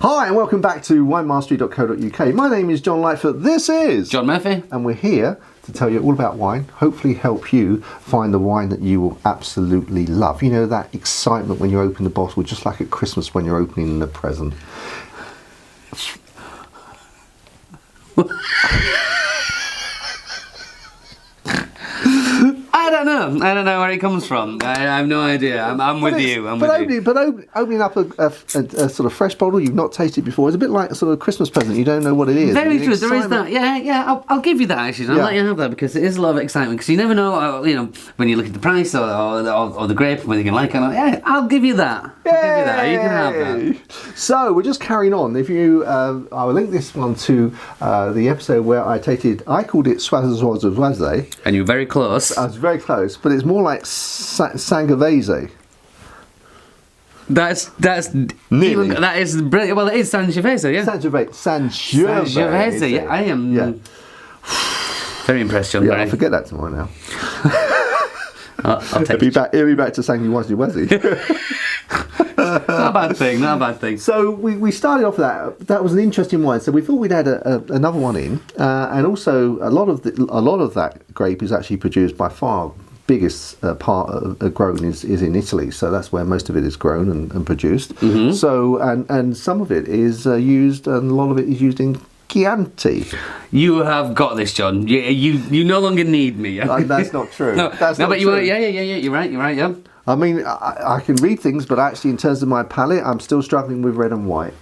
Hi and welcome back to winemastery.co.uk. My name is John Lightfoot. This is John Murphy. And we're here to tell you all about wine, hopefully help you find the wine that you will absolutely love. You know, that excitement when you open the bottle, just like at Christmas when you're opening the present. I don't know where it comes from. I have no idea. I'm with you. Opening up a sort of fresh bottle you've not tasted before is a bit like a sort of Christmas present. You don't know what it is. Very true. There is that. Yeah. I'll give you that actually. I'll let you have that because it is a lot of excitement. Because you never know. When you look at the price or the grape, whether you can like it or not. Yeah, I'll give you that. I'll give you that. You can have that. So we're just carrying on. If you, I will link this one to the episode where I called it Sangiovese. And you're very close. I was very close, but it's more like Sangiovese. That's nearly. That is brilliant. Well, it is Sangiovese, yeah. Sangiovese. Yeah, I am very impressed, John. Yeah, I'll forget that tomorrow now. I'll take He'll be back to Sangiovese. Not a bad thing. So we started off that was an interesting wine. So we thought we'd add another one in, and also a lot of that grape is actually produced by far biggest part of grown is in Italy. So that's where most of it is grown and produced. Mm-hmm. So and some of it is used, and a lot of it is used in Chianti. You have got this, John. You no longer need me. That's not true. That's not but true. Yeah. You're right. Yeah. I mean, I can read things, but actually, in terms of my palate, I'm still struggling with red and white.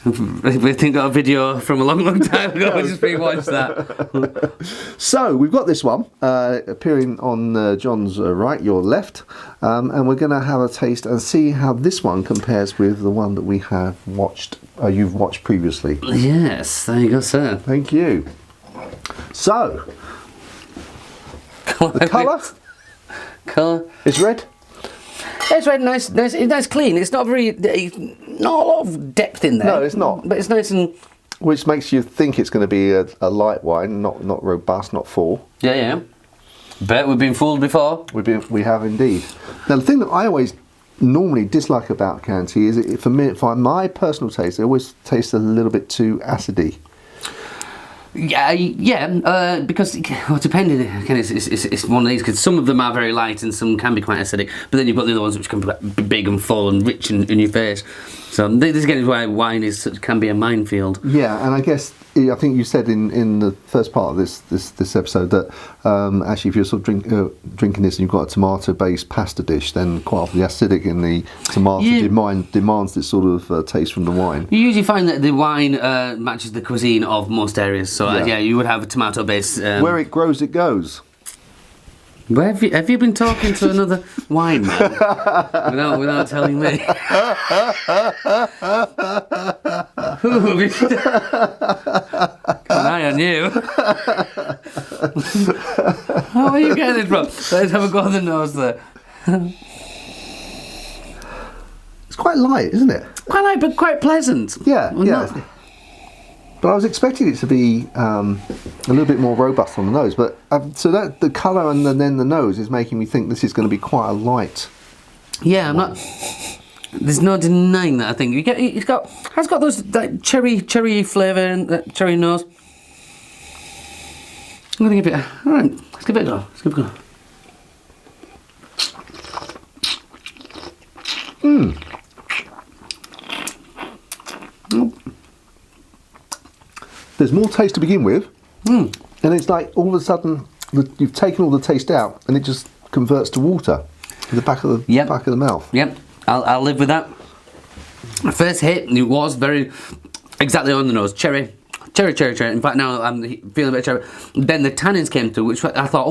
We think got a video from a long time ago. We'll just rewatch that. So we've got this one appearing on John's right, your left, and we're going to have a taste and see how this one compares with the one that we have watched. You've watched previously. Yes, there you go, sir. Thank you. So the colour. Colour. It's red. It's red, nice, clean. It's not not a lot of depth in there. No, it's not. But it's nice and. Which makes you think it's going to be a light wine, not robust, not full. Yeah. Bet we've been fooled before. We have indeed. Now the thing that I always normally dislike about Chianti is for my personal taste, it always tastes a little bit too acidy. Yeah, because depending, again, it's one of these, because some of them are very light and some can be quite acidic, but then you've got the other ones which can be big and full and rich in your face. So this again is why wine can be a minefield. Yeah, and I guess I think you said in the first part of this episode that actually if you're sort of drinking this and you've got a tomato-based pasta dish, then quite often the acidic in the tomato demands this sort of taste from the wine. You usually find that the wine matches the cuisine of most areas. So you would have a tomato-based. Where it grows, it goes. Where have you been talking to another wine man without telling me? Got an eye on you. How are you getting it from? Let's have a go on the nose there. It's quite light, isn't it? Quite light, but quite pleasant. Yeah. But I was expecting it to be a little bit more robust on the nose, but so that the colour and then the nose is making me think this is going to be quite a light. Yeah, I'm not. There's no denying that. I think it's got those like cherry flavour and cherry nose. I'm gonna give it. All right, let's give it a go. There's more taste to begin with, and it's like all of a sudden you've taken all the taste out, and it just converts to water in the back of the mouth. Yep, I'll live with that. The first hit, it was very exactly on the nose, cherry. In fact, now I'm feeling a bit of cherry. Then the tannins came through, which I thought,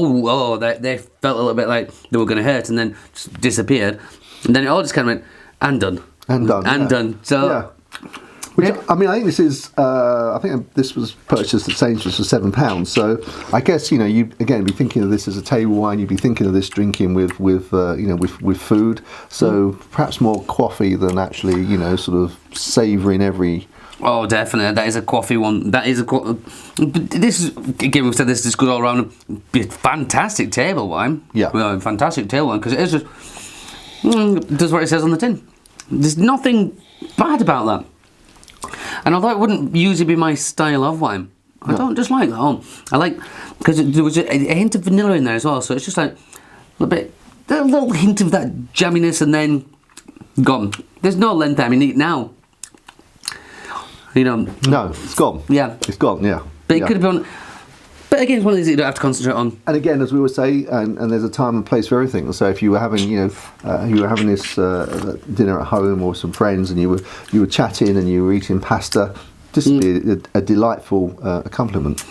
they felt a little bit like they were going to hurt, and then just disappeared. And then it all just kind of went and done. So. Yeah. I think this is. I think this was purchased at Sainsbury's for £7. So I guess you again be thinking of this as a table wine. You'd be thinking of this drinking with food. So perhaps more coffee than actually sort of savouring every. Oh, definitely. That is a coffee one. That is this is again. We've said this is good all round. Fantastic table wine. Yeah. Fantastic table wine because it is just does what it says on the tin. There's nothing bad about that. And although it wouldn't usually be my style of wine, I don't dislike that at all. I like, because there was a hint of vanilla in there as well, so it's just like a little hint of that jamminess and then gone. There's no length there. I mean, now, you know. No, it's gone. Yeah. It's gone, yeah. But it could have been. But again, it's one of these that you don't have to concentrate on. And again, as we would say, and there's a time and place for everything. So if you were having, you were having this dinner at home or with some friends, and you were chatting and you were eating pasta, this would be a delightful accompaniment.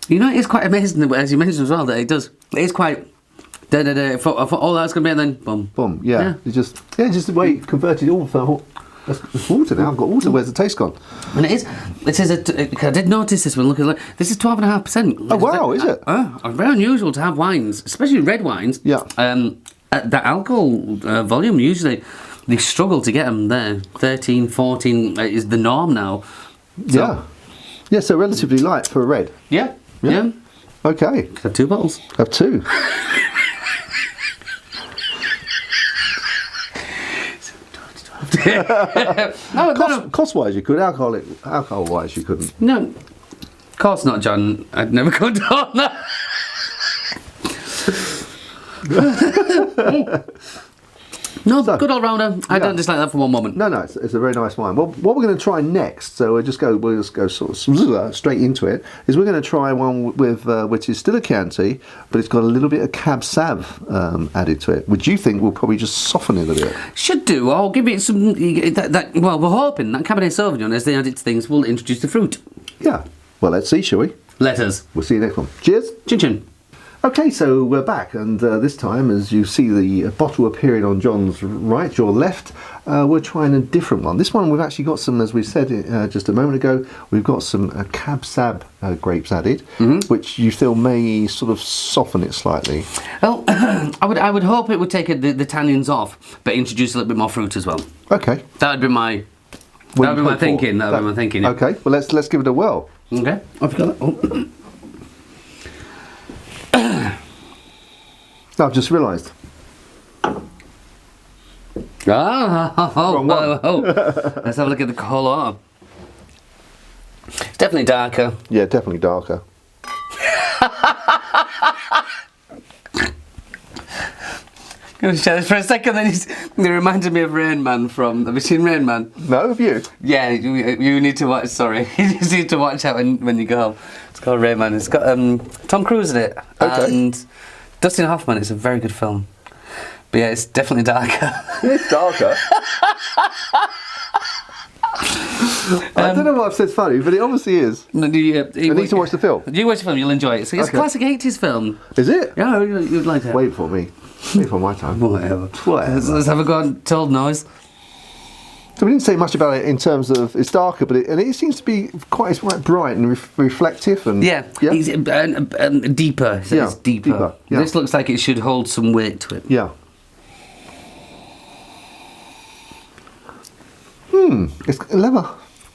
You know, it's quite amazing, as you mentioned as well, that it does. It is quite. I thought, oh, that's going to be, and then boom. Boom, yeah. It's just the way you converted all for that's water now. I've got water. Where's the taste gone? And it is. I did notice this when looking at this is 12.5%. Oh wow, is it? Very unusual to have wines, especially red wines. Yeah. At that alcohol volume, usually they struggle to get them there. 13, 14 is the norm now. So, yeah. So relatively light for a red. Yeah. Okay. Have 2 bottles. Have 2. Cost-wise, you could. Alcohol-wise, you couldn't. No, of course not, John. I'd never condone that. No, good all rounder. I don't dislike that for one moment. No, it's a very nice wine. Well, what we're going to try next, so we'll just go sort of straight into it, is we're going to try one with which is still a Chianti, but it's got a little bit of Cab Sav added to it, which you think will probably just soften it a bit. Should do. I'll give it some. Well, we're hoping that Cabernet Sauvignon, as they add it to things, will introduce the fruit. Yeah. Well, let's see, shall we? Let us. We'll see you next one. Cheers. Chin chin. Okay, so we're back, and this time, as you see the bottle appearing on John's right, your left, we're trying a different one. This one we've actually got some, as we said just a moment ago, we've got some Cab Sav grapes added, which you feel may sort of soften it slightly. Well, I would hope it would take the tannins off, but introduce a little bit more fruit as well. Okay. That would be my thinking. That would be my thinking. Yeah. Okay, well let's give it a whirl. Okay, I've got that. I've just realised. Wrong one. Let's have a look at the colour. It's definitely darker. Yeah, definitely darker. Going to share this for a second, then it reminded me of Rain Man from. Have you seen Rain Man? No, have you? Yeah, you need to watch. Sorry, you just need to watch out when you go home. It's called Rain Man. It's got Tom Cruise in it and Dustin Hoffman. It's a very good film. But yeah, it's definitely darker. It's darker. I don't know what I've said's funny, but it obviously is. No, I need to watch the film. You watch the film, you'll enjoy it. So it's a classic 80s film. Is it? Yeah, you'd like it. Wait for me. Wait for my time. Whatever. Let's have a go on Told Noise. So we didn't say much about it in terms of it's darker, but it seems to be quite bright and reflective and and deeper. So it's deeper. Yeah. This looks like it should hold some weight to it. Yeah. It's leather.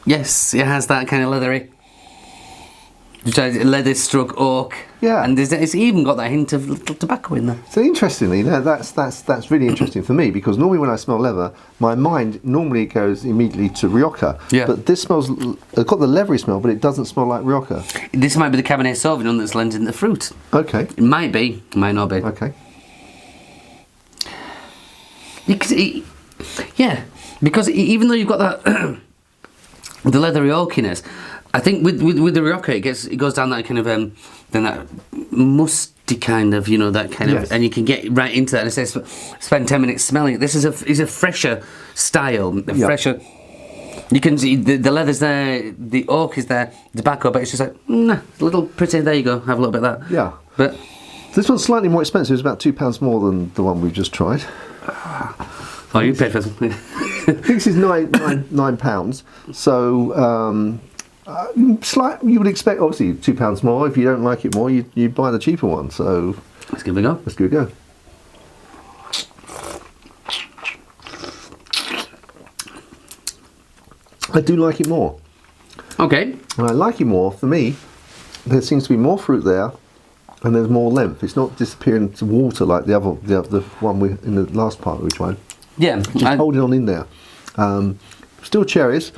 Yes, it has that kind of leathery. Leather struck oak. Yeah. And it's even got that hint of little tobacco in there. So interestingly, that's really interesting for me, because normally when I smell leather, my mind normally goes immediately to Rioja. Yeah. But this smells, it's got the leathery smell, but it doesn't smell like Rioja. This might be the Cabernet Sauvignon that's lending the fruit. Okay. It might be, it might not be. Okay. Because even though you've got that the leathery oakiness, I think with the Rioja it goes down that kind of then that musty kind of, that kind of, and you can get right into that. And it says spend 10 minutes smelling it. This is a fresher style, fresher. You can see the leather's there, the oak is there, the tobacco, but it's just like a little pretty. There you go, have a little bit of that. Yeah, but this one's slightly more expensive. It's about £2 more than the one we've just tried. Oh, you paid for something. I think this is £9. So you would expect, obviously, £2 more. If you don't like it more, you'd buy the cheaper one. So let's give it a go. Let's give it a go. I do like it more. Okay. And I like it more. For me, there seems to be more fruit there, and there's more length. It's not disappearing to water like the one in the last part of which one. Yeah, just holding on in there. still cherries.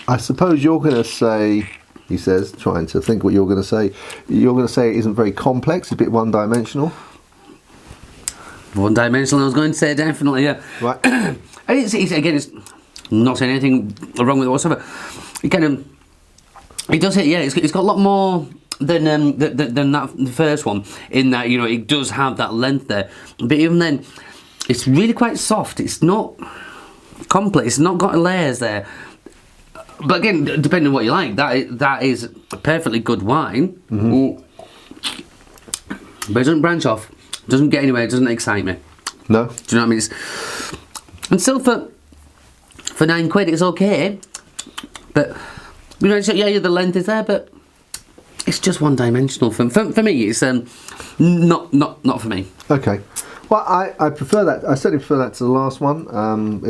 I suppose you're going to say, he says, trying to think what you're going to say. You're going to say it isn't very complex, a bit one-dimensional. One-dimensional, I was going to say, definitely, yeah. Right. And it's not anything wrong with it whatsoever. It does hit, yeah, it's got a lot more than that the first one, in that, you know, it does have that length there. But even then, it's really quite soft. It's not complex, it's not got layers there. But again, depending on what you like, that is a perfectly good wine. Mm-hmm. But it doesn't branch off, doesn't get anywhere, it doesn't excite me. No. Do you know what I mean? And still for £9, it's okay. But you know, yeah, the length is there, but it's just one-dimensional. For me, it's not for me. Okay. Well, I prefer that. I certainly prefer that to the last one.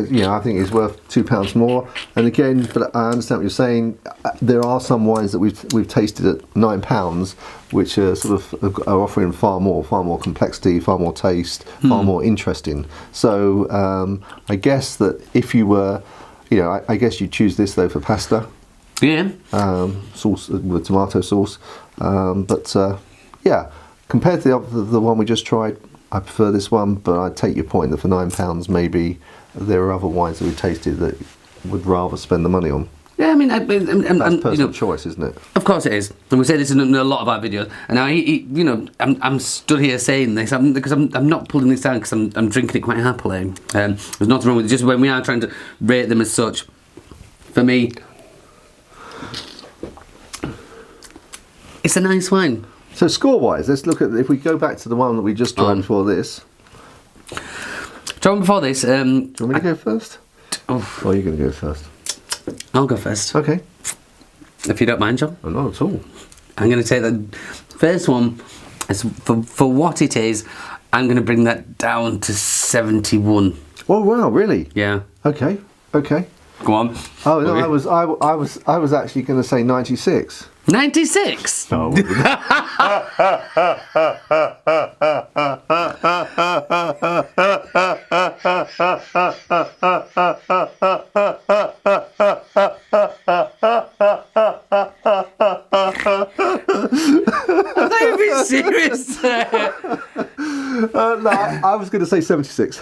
You know, I think it's worth £2 more. And again, but I understand what you're saying. There are some wines that we've tasted at £9, which are sort of are offering far more complexity, far more taste, far more interesting. So I guess that if you were, you know, I guess you'd choose this though for pasta. Yeah. Sauce with tomato sauce. Yeah, compared to the one we just tried, I prefer this one, but I take your point that for £9, maybe there are other wines that we've tasted that would rather spend the money on. Yeah, I mean, that's personal, you know, choice, isn't it? Of course it is, and we say this in a lot of our videos. And now, you know, I'm stood here saying this because I'm not pulling this down because I'm drinking it quite happily. There's nothing wrong with it. Just when we are trying to rate them as such, for me, it's a nice wine. So score-wise, let's look at, if we go back to the one that we just tried before this. John, before this, do you want me to go first? Oh, Or are you going to go first? I'll go first. Okay. If you don't mind, John. Oh, not at all. I'm going to take the first one as for what it is. I'm going to bring that down to 71. Oh wow, really? Yeah. Okay. Go on. Oh no, Okay. I was actually going to say 96. 96. No. Are you being serious? No, I was going to say 76.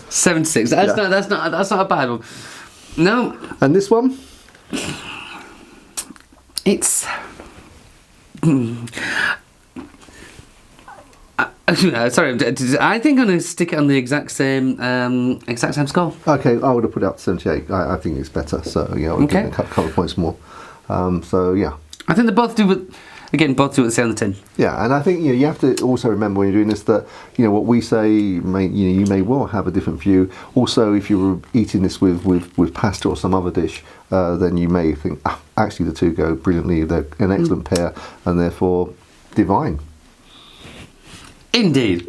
76. That's not a bad one. No. And this one? It's. Sorry, I think I'm going to stick it on the exact same score. Okay, I would have put it up to 78. I think it's better. So yeah, I would give it a couple of points more. So yeah. I think they both do what they say on the tin. Yeah, and I think you have to also remember when you're doing this that what we say you may well have a different view. Also, if you were eating this with pasta or some other dish, then you may think actually the two go brilliantly. They're an excellent pair, and therefore divine. Indeed.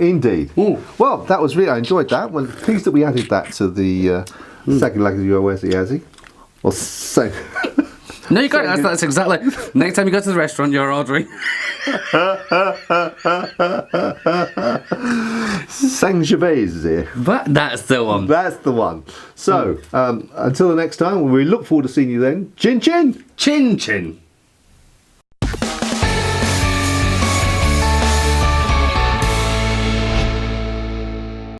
Ooh. Well, that was really, I enjoyed that. Well, pleased that we added that to the second leg of your Where's the Yazzie? Or so. No, you got it. That's exactly. Next time you go to the restaurant, you're ordering. Sangiovese here. But that's the one. That's the one. So, until the next time, we look forward to seeing you then. Chin chin! Chin chin.